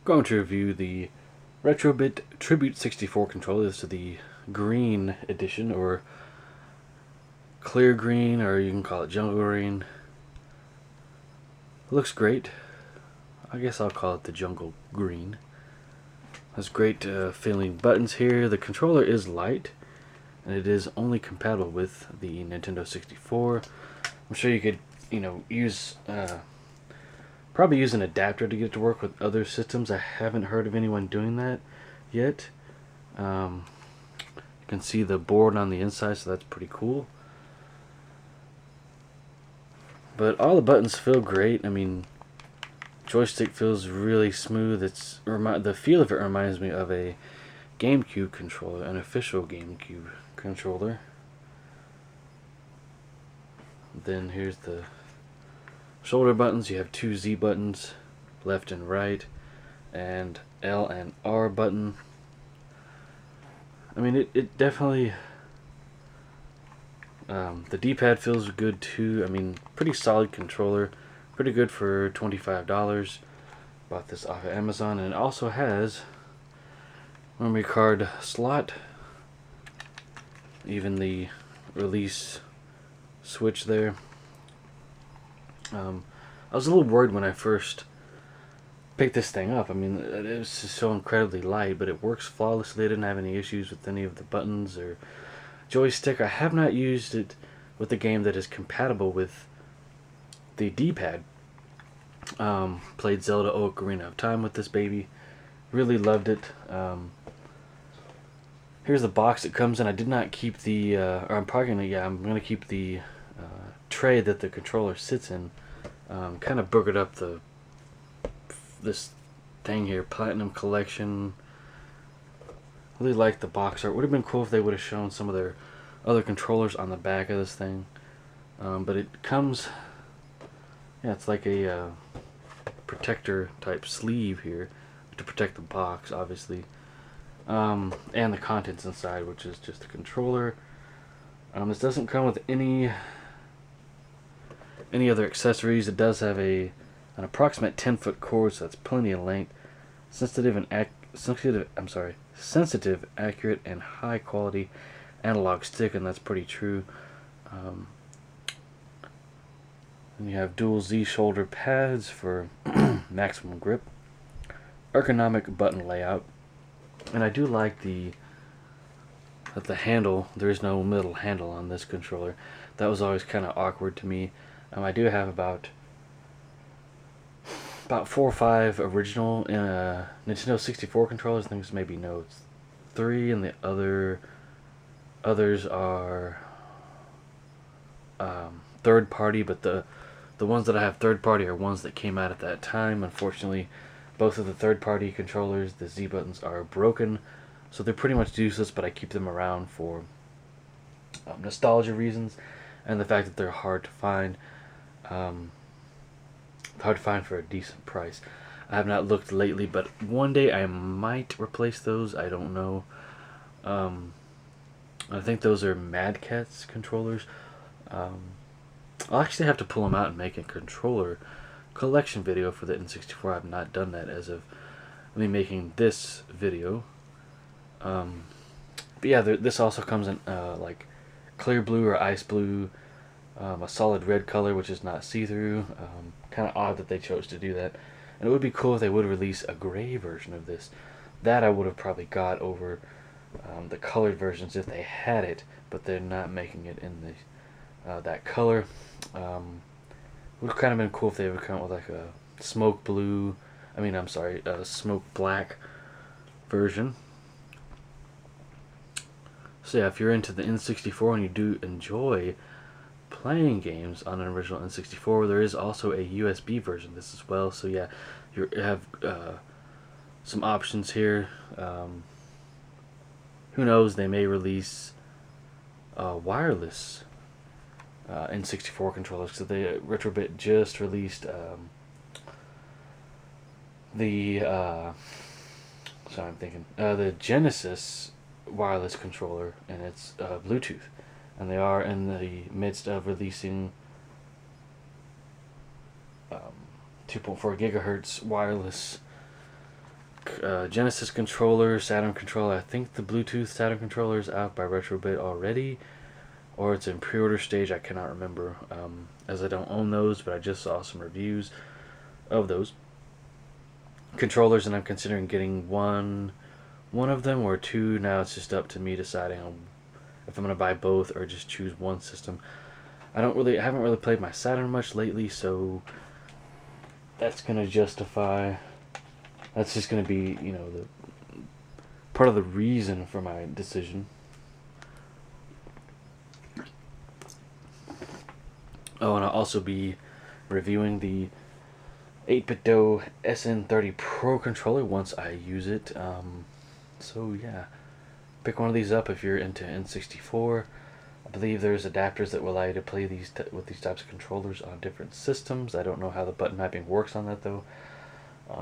Going to review the Retrobit Tribute 64 controller. This is the green edition, or clear green, or you can call it jungle green. It looks great. I guess I'll call it the jungle green. Has great feeling buttons here. The controller is light, and it is only compatible with the Nintendo 64. I'm sure you could, use probably use an adapter to get it to work with other systems. I haven't heard of anyone doing that yet. You can see the board on the inside, so that's pretty cool. But all the buttons feel great. I mean, joystick feels really smooth. The feel of it reminds me of a GameCube controller, an official GameCube controller. Then here's the shoulder buttons. You have two Z buttons, left and right, and L and R button. I mean, it definitely, the D-pad feels good too. I mean, pretty solid controller, pretty good for $25. Bought this off of Amazon, and it also has memory card slot, even the release switch there. I was a little worried when I first picked this thing up. I mean, it was just so incredibly light, but it works flawlessly. I didn't have any issues with any of the buttons or joystick. I have not used it with a game that is compatible with the D-pad. Played Zelda Ocarina of Time with this baby. Really loved it. Here's the box it comes in. I did not keep the, I'm gonna keep the tray that the controller sits in. Kind of boogered up this thing here, Platinum Collection. Really like the box art. Would have been cool if they would have shown some of their other controllers on the back of this thing. But it comes, it's like a protector type sleeve here to protect the box, obviously, and the contents inside, which is just the controller. This doesn't come with any other accessories. It does have an approximate 10-foot cord, so that's plenty of length. Sensitive, accurate, and high quality analog stick, and that's pretty true. And you have dual Z shoulder pads for maximum grip. Ergonomic button layout, and I do like the handle. There is no middle handle on this controller. That was always kind of awkward to me. I do have about 4 or 5 original Nintendo 64 controllers. I think it's maybe no, it's 3, and the others are third party. But the ones that I have third party are ones that came out at that time. Unfortunately, both of the third party controllers, the Z buttons, are broken, so they're pretty much useless. But I keep them around for nostalgia reasons, and the fact that they're hard to find. Hard to find for a decent price. I have not looked lately, but one day I might replace those. I don't know. I think those are Mad Catz controllers. I'll actually have to pull them out and make a controller collection video for the N64. I've not done that as of me making this video. But yeah, this also comes in like clear blue or ice blue, a solid red color, which is not see-through. Kind of odd that they chose to do that. And it would be cool if they would release a gray version of this. That I would have probably got over the colored versions if they had it, but they're not making it in the that color. Would have kind of been cool if they would come with like a smoke blue. Smoke black version. So yeah, if you're into the N64 and you do enjoy playing games on an original N64, there is also a USB version of this as well. So yeah, you have some options here. Who knows, they may release wireless N64 controllers. So the Retrobit just released the Genesis wireless controller, and it's Bluetooth. And they are in the midst of releasing 2.4 gigahertz wireless Genesis controller, Saturn controller. I think the Bluetooth Saturn controller is out by Retrobit already, or it's in pre-order stage. I cannot remember, as I don't own those, but I just saw some reviews of those controllers, and I'm considering getting one of them or two. Now it's just up to me deciding on if I'm gonna buy both or just choose one system. I haven't really played my Saturn much lately, so that's gonna justify. That's just gonna be, the part of the reason for my decision. Oh, and I'll also be reviewing the 8BitDo SN30 Pro controller once I use it. So yeah, pick one of these up if you're into N64. I believe there's adapters that will allow you to play with these types of controllers on different systems. I don't know how the button mapping works on that though.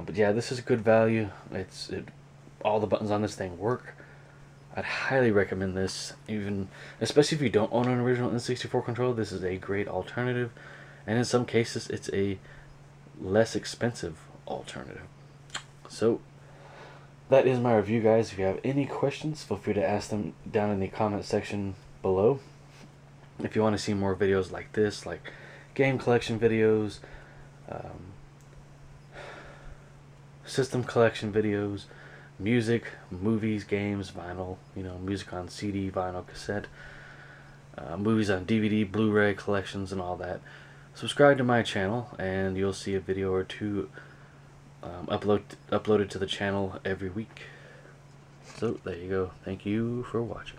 But yeah, this is a good value. All the buttons on this thing work. I'd highly recommend this, especially if you don't own an original N64 controller. This is a great alternative, and in some cases, it's a less expensive alternative. So that is my review, guys. If you have any questions, feel free to ask them down in the comment section below. If you want to see more videos like this, like game collection videos, system collection videos, music, movies, games, vinyl, music on CD, vinyl, cassette, movies on DVD, Blu-ray collections, and all that, subscribe to my channel, and you'll see a video or two uploaded to the channel every week. So there you go. Thank you for watching.